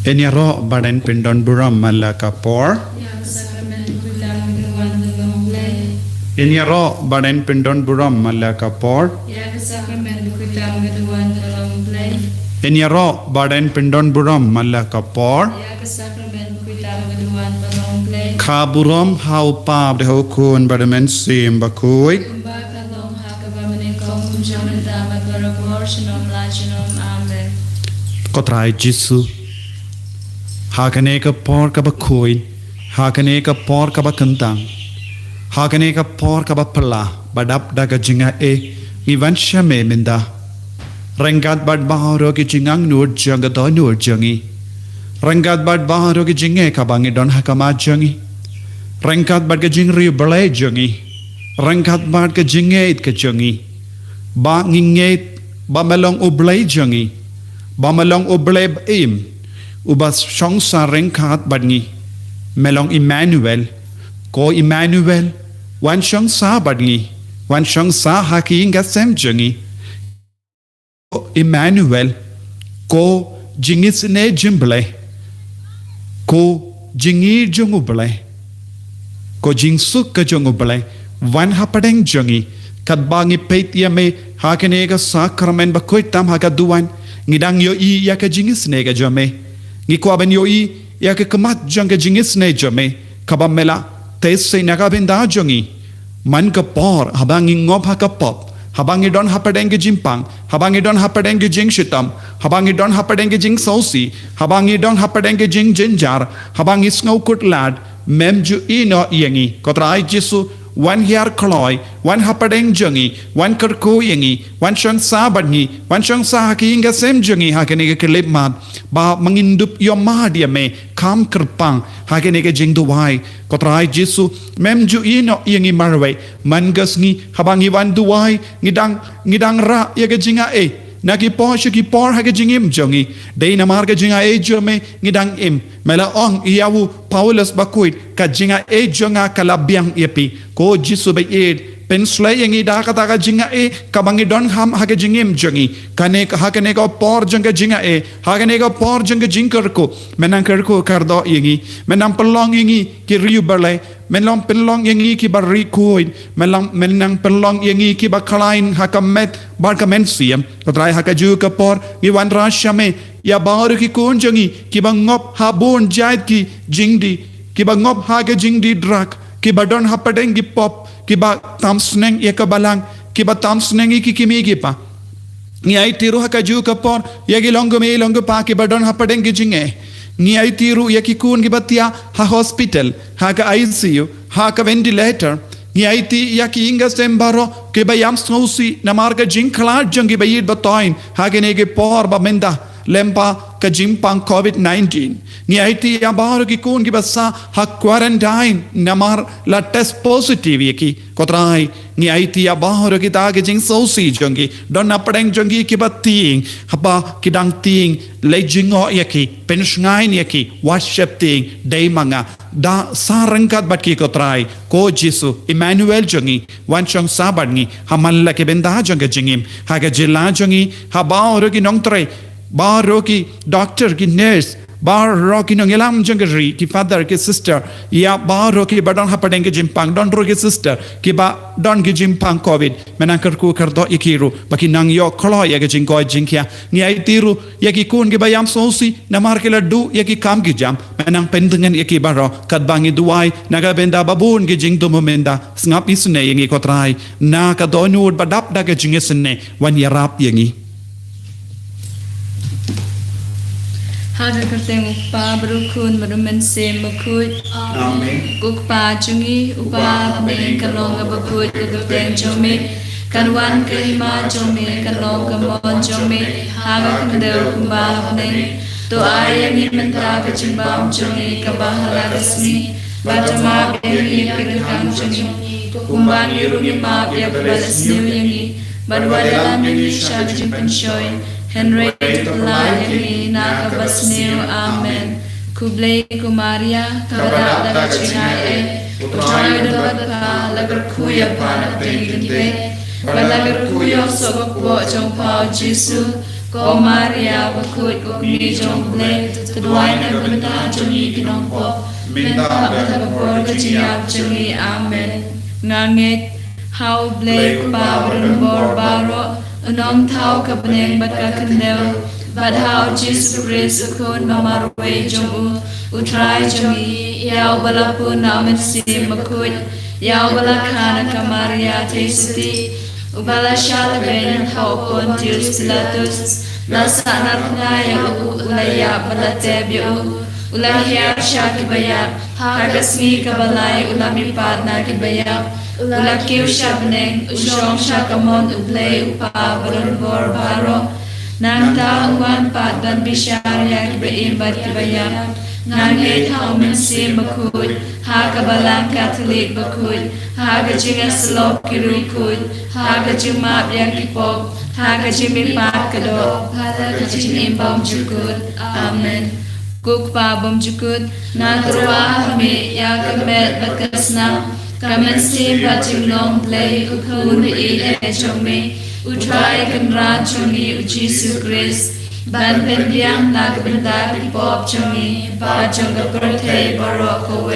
Enyaro badan pindon buram malaka por. Enyaro badan pindon buram malaka por. Enyaro badan pindon buram malaka por. Kaburam hau pab de hokun badamen sim bakui. Kotrai Jisu. Hakane ka por ka bakui. Hakane ka por ka bakantang. Hakane ka por ka bapala. Badap daga Jingaiei. Ivan shame minda. Rangat bad baharo ki jingang nur janga do nur jangi. Rangat bad baharo ki jinge ka bangi don hakama jangi. Rangat bad ka jingri balai jangi. Rangat bad ka jingeit ka jangi. Ba ngingeit ba melong ublai jangi. Ba melong ublai im. Ubas shong sa rangat badngi. Melong Emmanuel. Ko Emmanuel. Wan shong sa badngi. Wan shong sa haki inga sem jangi. Emmanuel. Ko jingis ne jimble. Ko jingi junguble. Ko jingsuk ka junguble. Wan hapadeng jangi. Kadbangi peit yame hakenega sakramen bakoitam hagaduan. Ngidang yo I yaka jingis nega jame. Ngikwaben yo I yaka kamat janga jingis ne jame. Kabamela tese nagabenda jangi. Man ka por habangi ngob hakapop. Habangi don hapadenge jimpang. Habangi don hapadenge jing shitam. Habangi don hapadenge jing sausi. Habangi don hapadenge jing jinjar. Habangi snowkut lad. Memju ino yangi. Kotrai Jisu. Wan hiar koloi, wan hapadeng jangi, wan kerku yangi, wan shang sa badngi, wan shang sa haki inga sem jangi hakenega kelip mat, ba mengindup yo mahadia me, kam kerpang, hakenega jing duwai, kotrai Jisu, memju ino yangi marwe, mangas ngi, habangi wan duwai, ngidang ra yaga Jingaiei. Naki por haga jingim jongi. Day na marga Jingaiei jome ngidang im. Mela ong iyawu Paulus bakuit ka Jingaiei jonga kalabyang yapi. Ko Jisu bayid. Penslay yang ida kata Jingaiei kabangi don ham haga jingim jongi. Kane hakane ko por jonga Jingaiei. Hakane ko por jonga jingkerku. Menang kerku kardo yangi. Menang pelong yangi ki riu balai. Menang pelong yangi ki bari kuit. Menang pelong yangi ki bakalain hakamet barkamen siam. Katrai hakaju ka por iwan rasyame. Ya baru ki kunjangi ki bangop habon jait ki jingdi. Ki bangop haga jingdi drak. Ki badon hapadengi pop. Kiba tam sneng ya kabalang kiba tam sneng iki kimigi pa ni ai tiru hakaju kapor ya gilongo me longo pa kiba don hapadeng gijinge ni ai tiru ya kikun gibatia ha hospital ha ka ICU ha ka ventilator ni ai ti ya ki inga sembaro kiba yam snousi na marga jinkla jangi bayid batoin ha ke nege por ba menda lempa ka jimpang COVID-19 ni aiti ya baru ki kun ki basa ha quarantine namar la test positive yaki kotrai ni aiti ya baru ki ta ke jing sosi jongi don apdeng jongi ki bating haba ki dang ting le jingo yaki pensngai yaki worship ting dei manga da sarangkat bat ki kotrai ko Jisu Emmanuel jongi wan chong sabarngi hamalla ke benda jonga jingim haga jilla jongi ha baru ki nongtre baru ki doctor ki nurse baru ki nongelam jangari ki father ki sister ya baru ki badon hapadeng ki jimpang don ro ki sister ki ba don ki jimpang covid menangker ku kerdo ikiru baki nang yo kolo ya ki jingko jingkia ni ai tiru ya ki kun ki bayam sosi namar ki ladu ya ki kam ki jam menang pendengan ya ki baro kat bangi duai naga benda babun ki jing tumu menda ngap isune yangi kotrai na ka donur badap daga jingesne wan yarap yangi Haga kerteng upa berukun berumen se mekut. Amen. Ukpa jungi upa peng kalong abakut kerteng jome. Kanwan kelima jome kalong kemon jome. Haga kendel kumba peng. To ayah ni mentah kejimbang jome kabahala resmi. Bajama beri kerkam jome. Kumbang yurungi ma biar balas niuyangi. Badwa dalam Indonesia jimpan shoy. Henry Tulani Nakabasnil Amen. Kublai Kumaria Kabarab daga Jingaiei. Utai dapat pa lagar kuya pa na tingin Balagar kuya sobok po jong pao Jisu. ก็มาเรียบคุยก็มีจงเล่จะด้วยในบรรดาจงมีพี่น้องปอมินตาบัตรบอลก็จะยับจงมีอาเมนงานเงตเฮาเบลกบาบรนบอร์บาโรน้องเท้ากับเนงบัดกะคันเดลบัดเฮาจิสคริสคนมามาเวจงอุทรายจงมียาวบลาปูนามันซีมาคุยยาวบลาคานกามาริยาเทสติอุบลาชาลเบนเฮาปอนติอุสลาตุสลาสานาพนายอุลายาบลาเตบิอุอุลาเฮียชาคิบยาฮากสมีกบลายอุลามิปาดนาคิบยาอุลาคิวชาบเนงอุจงชากมอนอุเบลอุปาบรนบอร์บาโรนางตาวันปาดันบิชาริยาคิบอิมบัดคิบยางานเฮทามันซีมคุยฮากบาลังคาทอลิกบคุยฮากจิงสโลกิรุคุยฮากจิมาบยังกิปอกฮากจิมิปากกระโดฮากจิอิมบอมจุกุดอาเมนกุกปาบอมจุกุดนาตรวาฮเมยากเมดบักสนากามันซีบัดจิงลงเลอุคูนอีเอจงเมอุทรายกันราชมีอุจิสุคริสบันเป็นยังนักบรรดาที่ปอบจงมีบาจงกับประเทศบารอกเว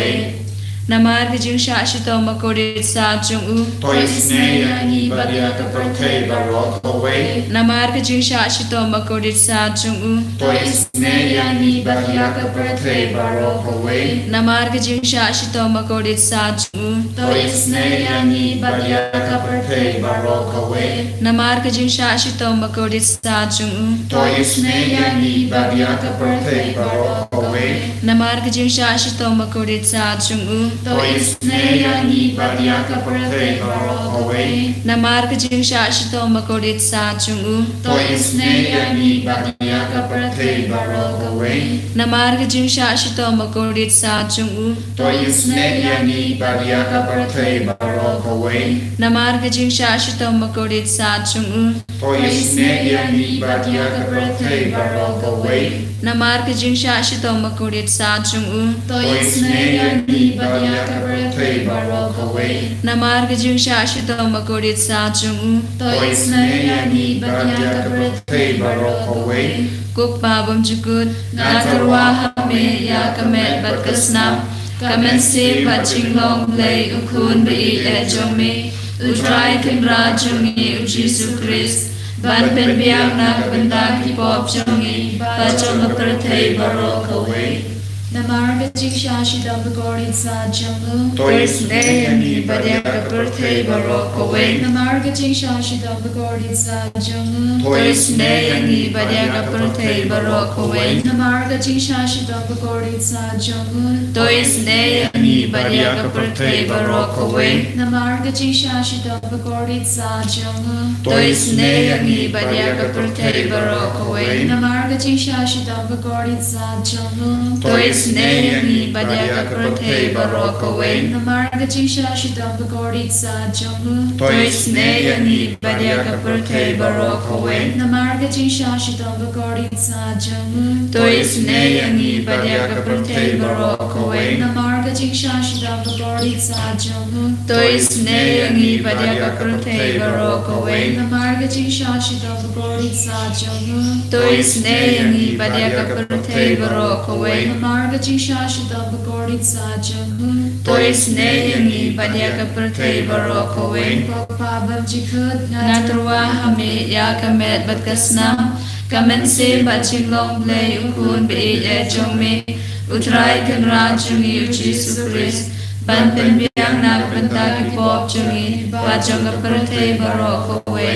นามาที่จึงชาชิโตมโกริสาจงอุ Toi sneja i badjaka protej barokove. นามาที่จึงชาชิโตมโกริสาจงอุ Toi sneja i badjaka protej barokove. นามาที่จึงชาชิโตมโกริสาจงอุ Toi sneja i badjaka protej barokove. นามาที่จึงชาชิโตมโกริสาจงอุ Toi sneja i badjaka protej barokove. นามาที่จึงชาชิโตมโกริสาจงอุ Toi sneja i badjaka protej barokove. นามาที่จึงชาชิโตมโกริสาจงอุ Toi sneja i badjaka protej barokove. นามาที่จึงชาชิโตมโกริสาจงอุ Toi sneja i badjaka protej barokove. นามาที่จึงชาชิโตมโกริสาจงอุ Toi sneja i badjaka protej barokove. นามาที่จึงชาชิโตมโกริสาจงอุ Toi sneja i badjaka protej barokove. นามาที่จึงชาชิโตมโกริสาจงอุ Toi sneja i badjaka protej barokove. กุกปาบมจุกุดนาตรวาฮเมยากเมดบัดกสนามกามันซีบัดจิงลงเลอุคูนบีเอจงเมอุทรายขึ้นราจงมีอุจิสุคริสบันเป็นเบียงนักบรรดาที่ปอบจงมีบาจงกับประเทศบารอกเว Namarga jikshashi dabagori sa jangu. Toi sneja i badjaka protej barokove. Namarga jikshashi dabagori sa jangu. Toi sneja i badjaka protej barokove. Namarga jikshashi dabagori sa jangu. Toi sneja i badjaka protej barokove. Namarga jikshashi dabagori sa jangu. Toi sneja i badjaka protej barokove. Namarga jikshashi dabagori sa jangu. Toi sneja i badjaka protej barokove. Namarga jikshashi dabagori sa jangu. Toi sneja i badjaka protej barokove. Namarga jikshashi dabagori sa jangu. Toi sneja i badjaka protej barokove. Namarga jikshashi dabagori sa jangu. Toi sneja i badjaka protej barokove. Namarga jikshashi dabagori sa jangu. Toi sneja i badjaka protej barokove. Namarga jikshashi dabagori sa jangu. Toi sneja i badjaka protej barokove. Pagpabam jikut Natrwa hame yakamet bat kasnam kamen se baching long play ukun be e jongme utrai kan rajungi uchi sukris ban pen biang nak banta ki pop jungi bajong aparte barokowe.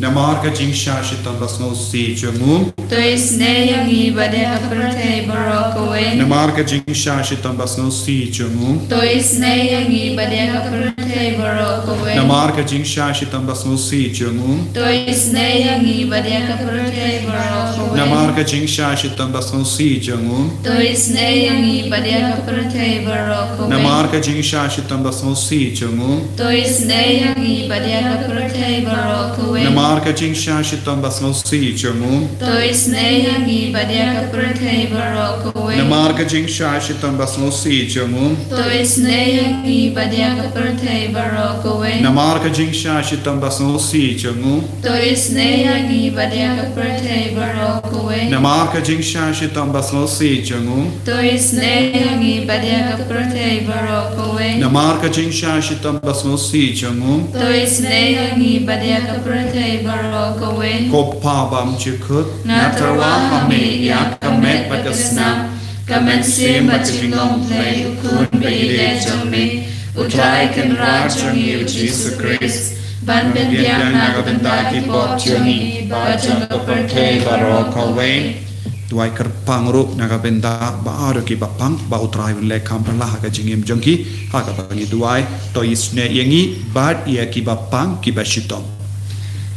Namarga jingshashi tambasno si jungu. Toi sneja i badjaka protej barokowe. Namarga jingshashi tambasno si jungu. Toi sneja i badjaka protej barokowe. Namarga jingshashi tambasno si jungu. Toi sneja i badjaka protej barokowe. Namarga jingshashi tambasno si jungu. Toi sneja i badjaka protej barokowe. Namarga jingshashi tambasno si jungu. Toi sneja i badjaka protej barokowe. Namarga Namarga jing shashitam basno si jamu. Toi snehangi badia kaprathe barokowe. Namarga jing shashitam basno si jamu. Toi snehangi badia kaprathe barokowe. Namarga jing shashitam basno si jamu. Toi snehangi badia kaprathe barokowe. Namarga jing shashitam basno si jamu. Toi snehangi badia kaprathe barokowe. Namarga jing shashitam basno si jamu. Toi snehangi badia kaprathe barokowe. Kopabam chikut. Natarwa hami yakamet bagasnam. Kamen sim bachilong play ukun beide jome. Utrai kan rajong yu Jesus Christ. Ban ben biang nagabendaki pop joni. Bajong kaprathe barokowe. Tuai kerpang rup nagabenda baaru ki bapang ba utrai le kampala haga jingim jongki haga bangi tuai to isne yengi bad ia ki bapang ki bashitom.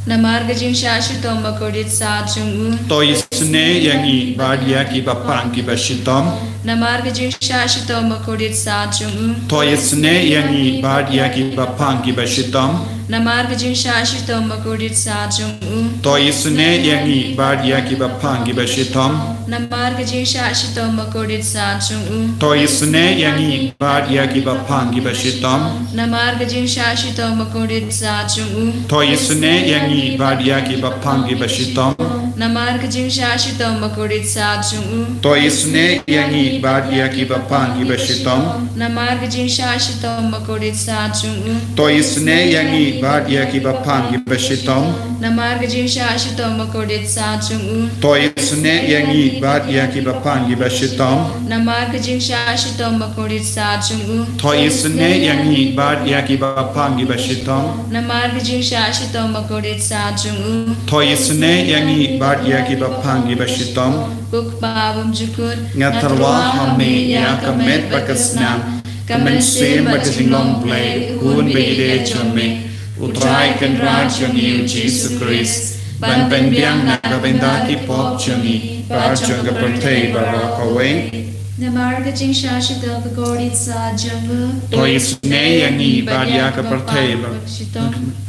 Namarga jing shashitom bakodit sajung. To isne yengi bad ia ki bapang ki bashitom. Namarga jing shashitom bakodit sajung. To isne yengi bad ia ki bapang ki bashitom. Namarga jing shashitom bakodit sajung. To isne yengi bad ia ki bapang ki bashitom. Namarga jing shashitom bakodit sajung. To isne yengi bad ia ki bapang ki bashitom. Namarga jing shashitom bakodit sajung. To isne yengi bad ia ki bapang ki bashitom. Namarga jing shashitom bakodit sajung. To isne yengi bad ia ki bapang ki bashitom. Namarga jing shashitom bakodit sajung. To isne yengi bad ia ki bapang ki bashitom. Namarga jing shashitom bakodit sajung. To isne yengi bad ia ki bapang ki bashitom. Namarga jing shashitom bakodit sajung. To isne yengi bad ia ki bapang ki bashitom. Namarga jing shashitom bakodit sajung. To isne yengi bad ia ki bapang ki bashitom. Kuk babam jukut Ngatarwa hami ya kamet bakasnam. Kamen sim bajinglong play hun beide jome. Utrai kan rajong yu Jesus Christ. Ban ben biang nagabendaki pop jami. Rajong kaprathe barokowe. Namarga jing shashitam bakodit sajung. To isne yengi bad ia kaprathe barokowe.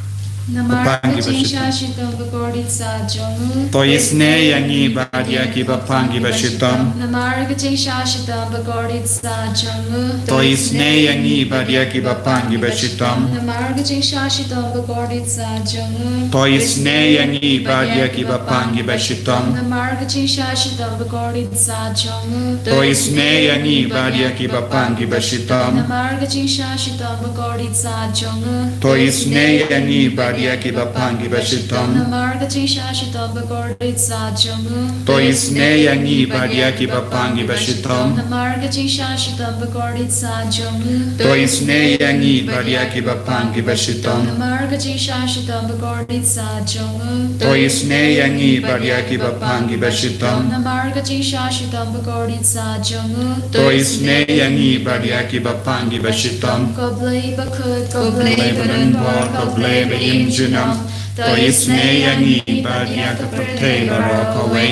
Namarga jing shashitam bakodit sajung. To isne yengi bad ia ki bapang ki bashitom. Namarga jing shashitam bakodit sajung. To isne yengi bad ia ki bapang ki bashitom. Namarga jing shashitam bakodit sajung. To isne yengi bad ia ki bapang ki bashitom. Namarga jing shashitam bakodit sajung. To isne yengi bad ia ki bapang ki bashitom. Namarga jing shashitam bakodit sajung. To isne yengi bad ia ki bapang ki bashitom. Namarga jing shashitam bakodit sajung. To isne yengi bad ia ki bapang ki bashitom. Namarga jing shashitam bakodit sajung. To isne yengi bad ia ki bapang ki bashitom. Namarga jing shashitam bakodit sajung. To isne yengi bad ia ki bapang ki bashitom. Namarga jing shashitam bakodit sajung. To isne yengi bad ia ki bapang ki bashitom. Koblei bakut Koblei Koblei bor koblei be imjunam. To isne yengi bad ia kaprathe barokowe.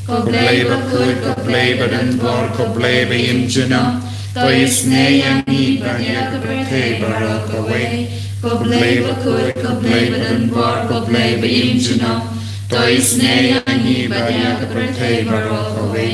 Koblei bakut koblei badan bor koblei be imjunam. To isne yengi bad ia kaprathe barokowe. Koblei bakut koblei badan bor koblei be imjunam. To isne yengi bad ia kaprathe barokowe.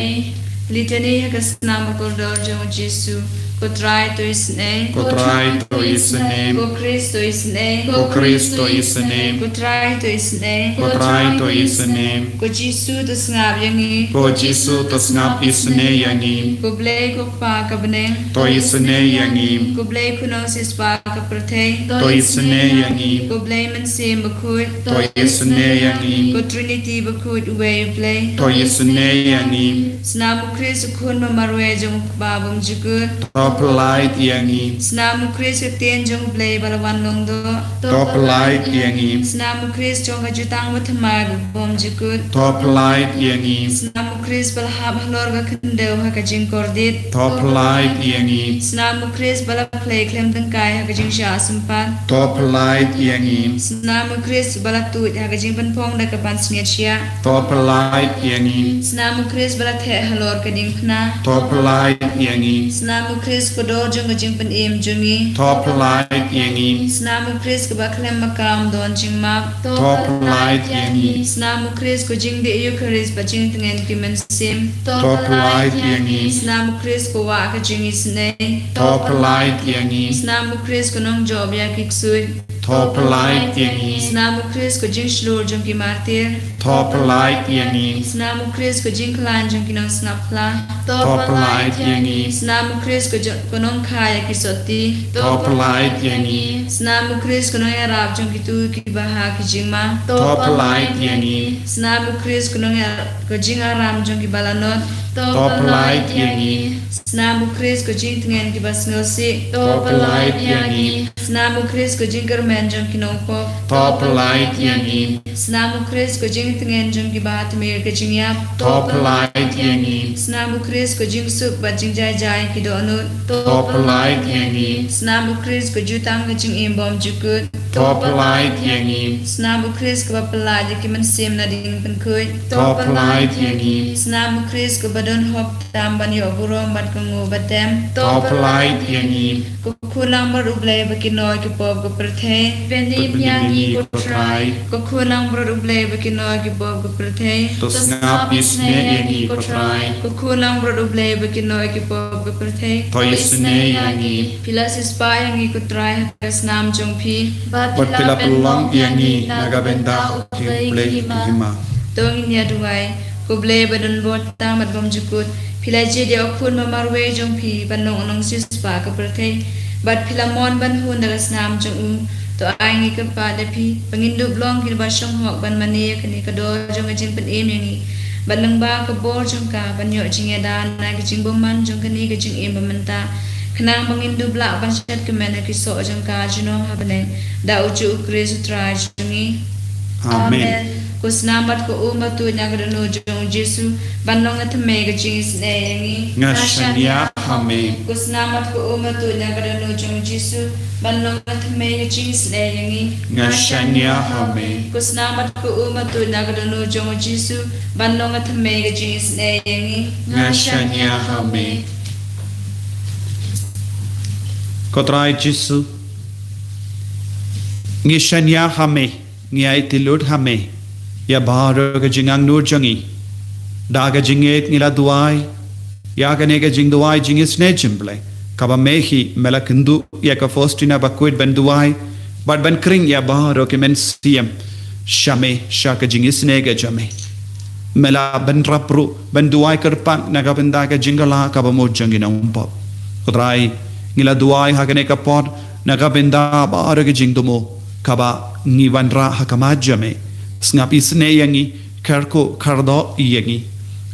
Litany kasnama kordor jong Jesu. Kutrai to isne. Kutrai to isne. Ko Kristo isne. Ko Kristo isne. Kutrai to isne. Kutrai to isne. Ko Jesu to ngab yangi. Ko Jesu to ngap isne yangi. Ko blay ko pa ka beneng. To isne yangi. Ko blay kuno sis pa ka prathe. To isne yangi. Ko blay man sim bakut. To isne yangi. Ko Trinity bakut uwe play. To isne yangi. Snamu Kristo kun mamarwe jong babam jukut. Top light yangi. Snamu Kristo tien jong play balawan longdo. Top light yangi. Snamu Kristo jong ajutang mathamag bom jukut. Top light yangi. Snamu Kristo balhab halorga kendeu hakajing kordit. Top light yangi. Snamu Kristo bala play klem tengkai hakajing sya sempat. Top light yangi. Snamu Kristo bala tut hakajing penpong da kapan sngetsya. Top light yangi. Snamu Kristo bala the halor ka ding phna to palai yangi snamu Chris ko do jong ka jing pen im jongi to palai yangi snamu Chris ko ba klem makam don jing map to palai yangi snamu Chris ko jing de Eucharist ba jing tengen ki men sim to palai yangi snamu Chris ko wa ka jing isne to palai yangi snamu Chris ko nong job ya ki ksui to palai yangi snamu Chris ko jing shlur jong ki martir to palai yangi snamu Chris ko jing klan jong ki nong snap kla to palai yangi snamu Chris ko nong khaya ki soti to palai yangi snamu Chris ko nong arab jong ki tu ki baha ki jing ma to palai yangi snamu Chris ko nong ko jing aram jong ki balanot to palai yangi snamu Chris ko jing tengen ki bas ngosi to palai yangi snamu Chris ko jing kermen jong ki nong ko to palai yangi snamu Chris ko jing tengen jong ki bahat mir ke jing yap to palai yangi snamu Chris ko jing sup ba jing jai jai ki do nu to palai yangi snamu Chris ko jutang ke jing im bom jukut to palai yangi snamu Chris ko ba pelaj ki men sim na ding pen khoi to palai yangi snamu Chris ko badon hop tam ban yo burong bat ko ngu batem to palai yangi ko khulang mar uble ba ki noy ki pop ko prathe Pendi piangi ko try. ko khulang mar uble ba ki noy ki pop ko prathe to snap isne yangi ko try ko khulang mar uble ba ki noy ki pop ko prathe to isne yangi pilas ispa yangi ko try kas nam jong phi Bat pila pelong yangi naga benda kimple hima tong nya duai ko ble badon bot tam mat bom jukut pilai je dia khun ma marwe jong phi banong nong sis pa ka prathe bat philamon ban hun daga snam jong to ai ngi ka pa de phi pangin du blong ki ba shong hok ban mani ka ni ka do jong ka jing pen em ni ban lang ba ka bor jong ka ban yo jing ya dan na ka jing bom man jong ka ni ka jing em ba man ta khnang bangin du bla ban chat ka men ki so jong ka jino ha bane da uju kris try jongi amen kusnamat ko umatu nyagdano jong Jesu banong at mega jings nengi ngashania amen kusnamat ko umatu nyagdano jong Jesu banong at mega jings nengi ngashania amen kusnamat ko umatu nyagdano jong Jesu banong at mega jings nengi ngashania amen kotrai Jesu ngishania amen ngai tilud amen ya baharo ka jingang nur jangi daga jinget ngila duai ya ka nega jing duai jingis ne jimble kaba mehi melakindu ya ka fostina bakwit ben duai but ben kring ya baharo ke men siem shame shaka jingis nega jame mela ben rapru ben duai kerpang naga ben daga jingala kaba mo jangi na umpa kudrai ngila duai ha ka nega pot naga ben da baharo ke jing dumo kaba ngi vanra hakama jame snap isne yangi karko kardo yangi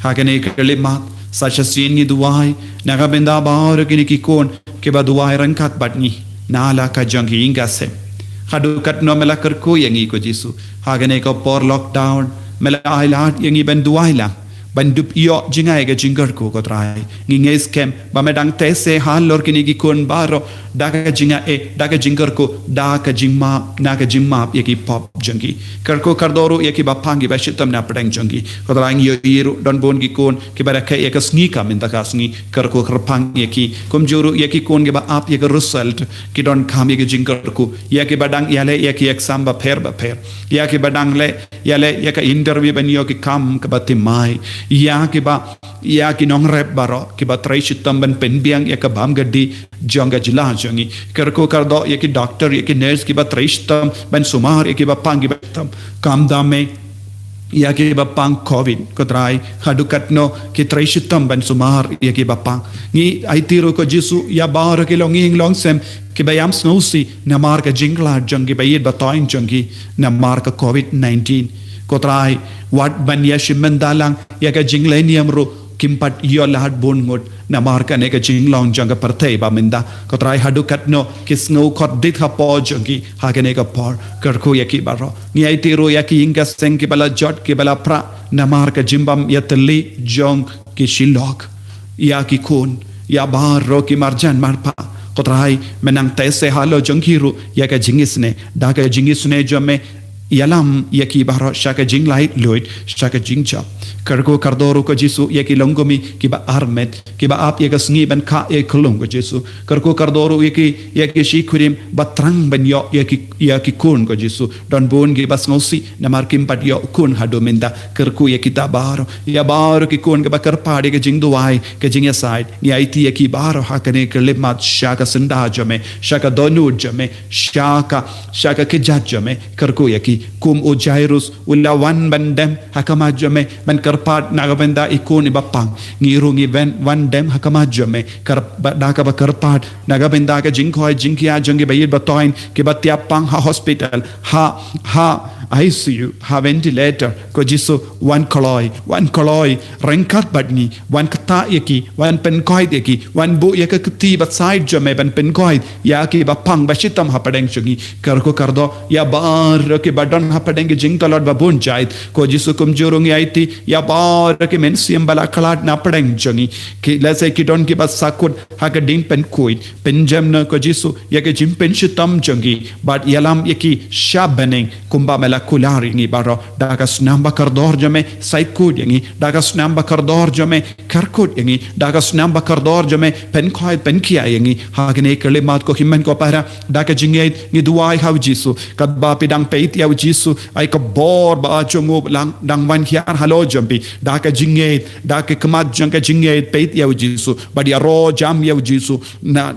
hagane kelima sacha sinni duai naga benda bahar kini ki kon ke ba duai rangkat batni nala ka jangi ingase hadu kat no mela karko yangi ko Jesu hagane ko por lockdown mela ailat yangi ben duai la bandup iyo jingai ga jingar ko trai ngi scam ba medang tese hal lor kini ki kon baro daga jinga daga jingar ko daga jimma naga jimma yaki pop jangi karko kardoru yaki ba pangi ba shitam na pedang jangi ko trai yo yiru don bon ki kon ki bara ka yaka sngi ka min taka sngi karko karpang yaki komjuru yaki kon ge ba ap yaka result ki don kam yaki jingar ko yaki badang yale yaki exam ba pher yaki badang le yale yaka interview ban yo ki kam ka batimai ya ki nong rep baro ki ba trai shitam ban pen biang ya ka bam gadi jonga jila jongi karko kardo ya ki doctor ya ki nurse ki ba trai shitam ban sumar ya ki ba pangi batam kam dame ya ki ba pang covid ko trai hadukat no ki trai shitam ban sumar ya ki ba pang ni ai tiro ko Jesu ya bar ki long sem ki ba yam snowsi na mar ka jingla jongi ba yid ba toin jongi na mar ka covid 19 kotrai wat ban ya shimendalang ya ka jinglenium ro kimpat yo lahat bon ngot na marka ne ka jinglong janga partei ba minda kotrai hadukat no kisngo khot dit ha po jangi ha ka ne ka por karko ya ki baro ni ai tiro ya ki inga seng ki bala jot ki bala pra na marka jimbam ya tli jong ki shilok ya ki kun ya bar ro ki marjan marpa kotrai menang tese halo janghiru ya ka jingisne da ka jingisne jome Yalam yaki baro shaka jing light loid shaka jing chop karko kardoro ko jisu yaki longomi kiba armet kiba ap yaka sngi ban ka e kulung ko jisu karko kardoro yaki shikurim batrang ban yo yaki kun ko jisu don bon gi bas ngosi namar kim pat yo kun hadomenda karko yaki ta baro ya baro ki kun ga bakar pade ke jing duai ke jing ya side ni aiti yaki baro hakane ke lemat shaka senda jame shaka donu jame shaka ke jame karko yaki kum o jairus ulla wan bandem hakamajame ban karpat nagabenda ikon ibapang ngirungi ben wan dem hakamajame kar daka ba karpat nagabenda ka jingkhoi jingkia jangi bayir batoin ke batiapang ha hospital ha ICU ha ventilator ko jisu wan koloi rengkat badni wan kata yaki wan penkoi yaki wan bu yaka kti bat side jame ban penkoi yaki bapang bashitam hapadeng chungi karko kardo ya bar ke badon hapadeng jing talot babun jait ko jisu kumjurungi aiti ya bar ke mensiam bala kalat na padeng chungi ki lase ki don ki bas sakut haka din pen kuit penjam na ko jisu yake jim penshitam chungi but yalam yaki shabaneng kumba mela kulari ngi baro dagas namba kardor jame saikud yangi dagas namba kardor jame karkud yangi dagas namba kardor jame penkoi penkia yangi hagene kalimat ko himmen ko para daga jingait ngi duai haw jisu kad ba pidang peit yaw jisu ay ka bor ba chungu lang dang wan hiar halo jampi daga jingait daga kamat jangka jingait peit yaw jisu badi ro jam yaw jisu na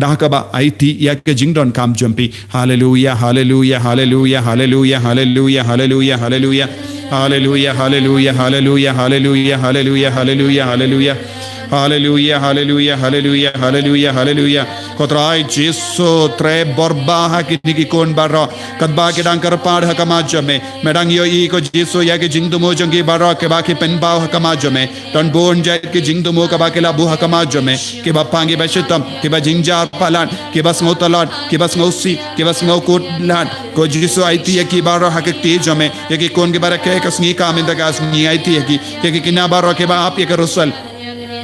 daga ba aiti yak jingdon kam jampi hallelujah hallelujah hallelujah hallelujah hallelujah hallelujah hallelujah hallelujah hallelujah hallelujah hallelujah hallelujah hallelujah hallelujah Hallelujah, hallelujah, hallelujah, hallelujah, hallelujah. Kotrai Jesu tre borba hakini ki kon baro kadba ke dang karpad hakamajame medang yo I ko Jesu ya ke jingdumo jangi baro ke ba ke penbao hakamajame don bon jai ke jingdumo ka ba ke labu hakamajame ke ba pangi ba shitam ke ba jingjar palan ke ba smotalan ke ba smosi ke ba smokut lan ko Jesu aiti ya ki baro hakti jame ya ke kon ke bara ke kasni ka minda gas ni aiti ya ki kina baro ke ba ap ya ke rusal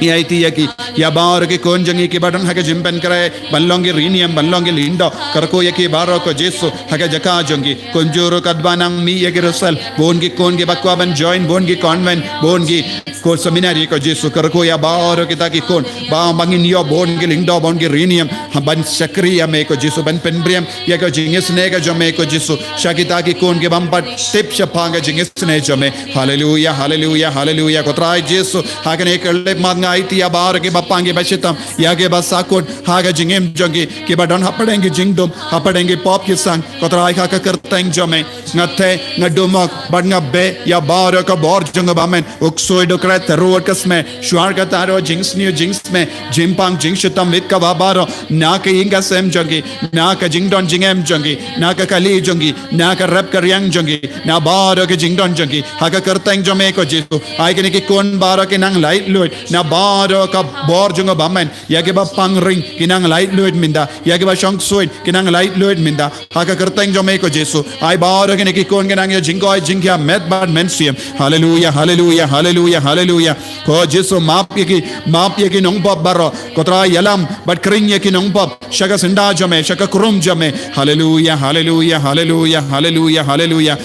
Iati yaki ya bar ke kon jangi ke badan hake jimpen kare ballongi riniam ballongi lindo karko yaki baro ko Jesu hake jaka jangi konjuro kadbanang mi yaki rusal bongi kon ke bakwa ban join bongi convent bongi ko seminari ko Jesu karko ya baro kita ki kon ba bangin yo bongi lindo bongi riniam ban sakriya me ko Jesu ban penbriam ya ko jingis ne ka jame ko Jesu shakita ki kon ke bampat tip shapanga jingis ne jame hallelujah hallelujah hallelujah ko trai Jesu hake ne kerle Aiti ya bar ke bapange bashitam ya ke basakot haga jingem jangi ke badon hapadenge jingdom hapadenge pop ke sang kotrai ka karteng jame ngate ngadumak bad ngabe ya bar ka bor jang bamen uksoi dokrat road kasme shwar ka taro jings new jings me jimpang jingshitam mit ka babaro na ke inga sem jangi na ka jingdon jingem jangi na ka kali jangi na ka rap karyang jangi na bar ke jingdon jangi haga karteng jame ko Jesu ai ke ki kon bar ke nang light load na baro ka bor junga bamen yage ba pangring kinang light load minda yage ba shong soid kinang light load minda haka karteng jome ko Jesu ai baro ke ki kon kinang yo jingoi jingya met bad mensiam hallelujah hallelujah hallelujah hallelujah ko Jesu map ye ki nong pop baro kotra yalam but kring ye ki nong pop shaka senda jome shaka kurum jome hallelujah hallelujah hallelujah hallelujah hallelujah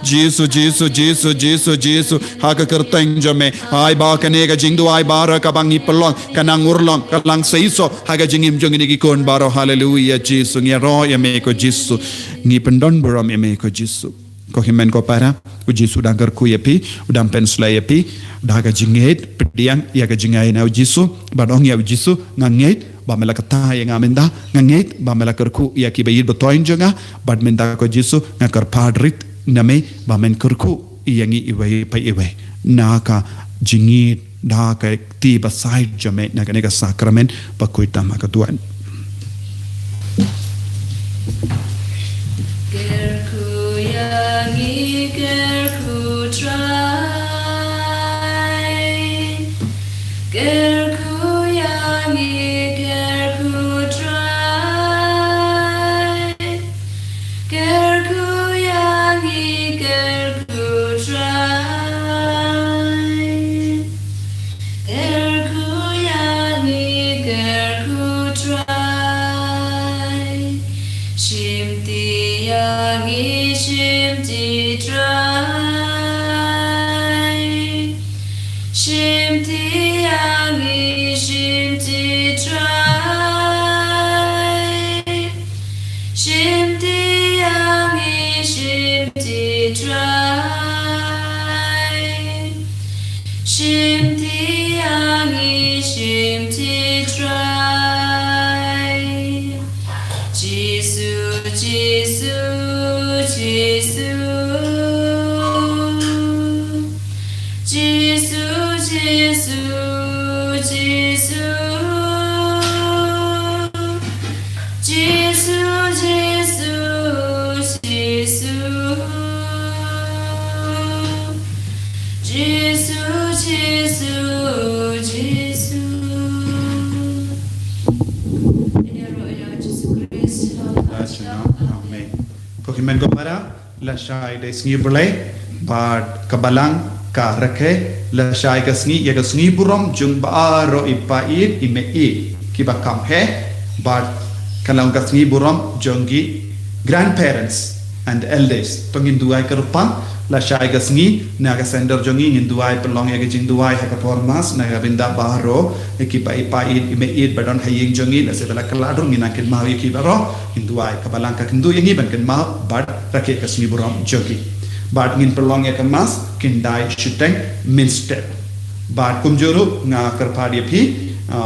Jesus Jesus Jesus Jesus Jesus haka kerteng jame ai ba kanega jingdu ai bara ka bangi pelong kanang urlong kalang seiso haka jingim jong ini kon baro hallelujah Jesus ngi ro ya me ko Jesus ngi pendon bro me ko Jesus ko himen ko para u Jesus dangar ku yepi udam pensla yepi daga jinget pediang ya ga jingai na Jesus badong ya Jesus nganget ba mela kata yang amenda nganget ba mela kerku ya ki bayir betoin jonga bad menda ko Jesus ngakar padrit name ba men kerku yangi iwe pa iwe naka jingi naka ti basai jame naka neka sakramen pa kuita maka tuan Gerku yangi gerku try gerku yangi gerku try gerku yangi gerku try gerku yangi gerku try angi shim ti trai shim ti angi shim ti trai shim ti angi shim ti trai shim ti angi shim ti trai Jesus Jesus Jesus Jesus Jesus Jesus Jesus Jesus Jesus Ini roh yang Jesus Kristus Amen. Pokemon ko para la shai de sngi bulai bad kabalang ka rakhe la shai ka sngi ya ka sngi burom jung ba ro ipai ime I ki ba kam he bad kalang ka sngi burom jongi grandparents and elders tongin duai ka rupa la shai ka sngi na ka sender jongi ngin duai pelong ya ka jing duai ha ka formas na ka binda ba ro ki ba ipai ime I badon haying jongi la se bala kaladu ngina kin ma ki ba ro hinduai kabalang ka hindu yangi ban kin ma bad rakhe ka sngi burom jogi bad ngin pelong ya ka mas kindai shiteng minstep bad kumjuru nga karpadi phi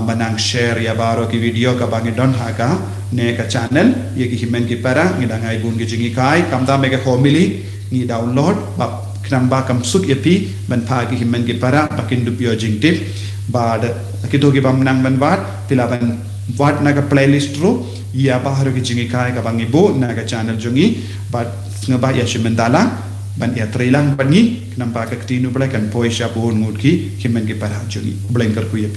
manang share ya baro ki video ka bangi don haga ne ka channel ye ki himen ki para ngidangai bun ki jingi kai kamda mega homily ngi download ba knamba kam suk ye phi ban pha ki himen ki para bakin dupyo jingtip bad kito ki bam nang ban wat tilaban wat naga playlist ro ya baharo ki jingi kai ka bangi bo naga channel jongi bad ngaba ya shimendala ban ya trailang bangi knamba ka ktinu bla kan poisha bon mut ki himen ki para jongi blengkar ku ye